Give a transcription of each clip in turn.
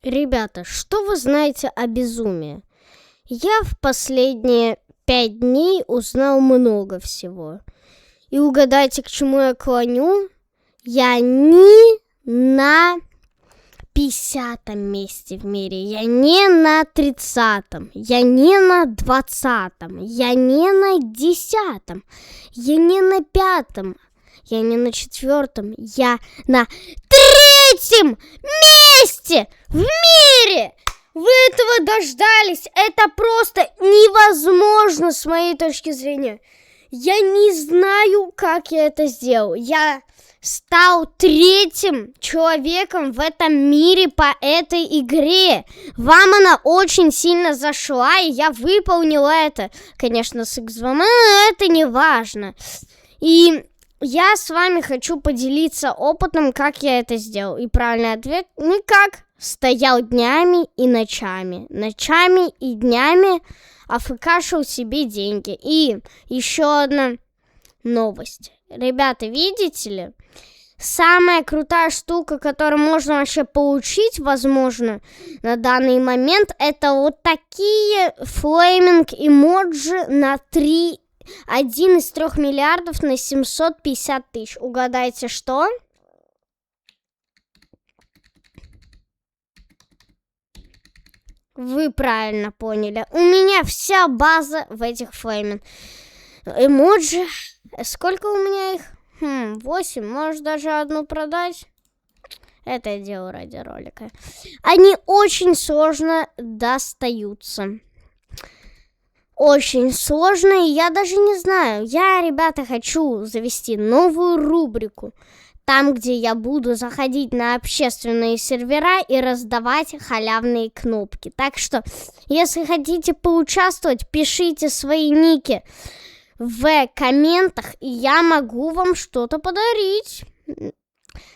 Ребята, что вы знаете о безумии? Я в последние 5 дней узнал много всего. И угадайте, к чему я клоню? Я не на 50-м месте в мире, я не на 30-м, я не на 20-м, я не на 10-м, я не на 5-м, я не на 4-м, я на 3-м месте в мире! Вы этого дождались! Это просто невозможно с моей точки зрения. Я не знаю, как я это сделал. Я стал 3-м человеком в этом мире по этой игре. Вам она очень сильно зашла, и я выполнила это. Конечно, с X2, но это не важно. И я с вами хочу поделиться опытом, как я это сделал. И правильный ответ – никак. Стоял днями и ночами. Ночами и днями афкашил себе деньги. И еще одна новость. Ребята, видите ли? Самая крутая штука, которую можно вообще получить, возможно, на данный момент, это вот такие флейминг эмоджи на 1 из 3 миллиардов на 750 тысяч. Угадайте, что? Вы правильно поняли. У меня вся база в этих флейминг эмоджи. Сколько у меня их? 8. Можешь даже одну продать. Это я делаю ради ролика. Они очень сложно достаются. Очень сложно, и я даже не знаю. Я, ребята, хочу завести новую рубрику. Там, где я буду заходить на общественные сервера и раздавать халявные кнопки. Так что, если хотите поучаствовать, пишите свои ники в комментах, и я могу вам что-то подарить.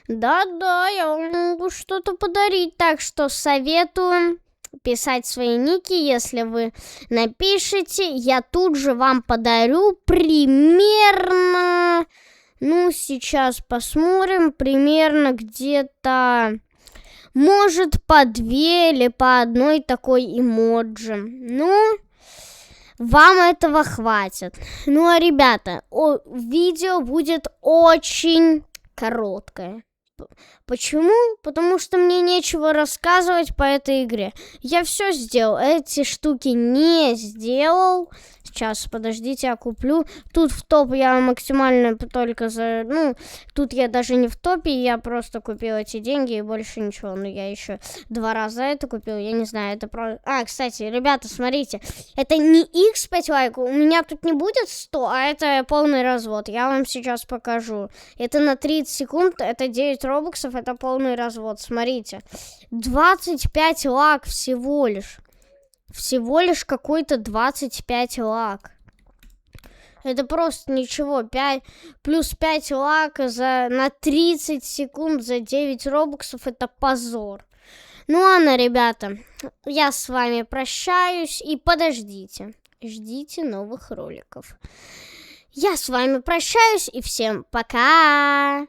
Да-да, я вам могу что-то подарить. Так что советую писать свои ники. Если вы напишите, я тут же вам подарю примерно... сейчас посмотрим. Примерно где-то... Может, по 2 или по 1 такой эмоджи. Вам этого хватит. А, ребята, видео будет очень короткое. Почему? Потому что мне нечего рассказывать по этой игре. Я все сделал. Эти штуки не сделал. Сейчас, подождите, я куплю. Тут в топ я максимально только тут я даже не в топе, я просто купил эти деньги и больше ничего. Но я еще 2 раза это купил, я не знаю, это про... кстати, ребята, смотрите, это не X5 лайков, у меня тут не будет 100, а это полный развод. Я вам сейчас покажу. Это на 30 секунд, это 9 робоксов, это полный развод. Смотрите, 25 лак всего лишь. Всего лишь какой-то 25 лак. Это просто ничего. 5 плюс 5 лак на 30 секунд за 9 робоксов. Это позор. Ладно, ребята. Я с вами прощаюсь. И подождите. Ждите новых роликов. Я с вами прощаюсь. И всем пока.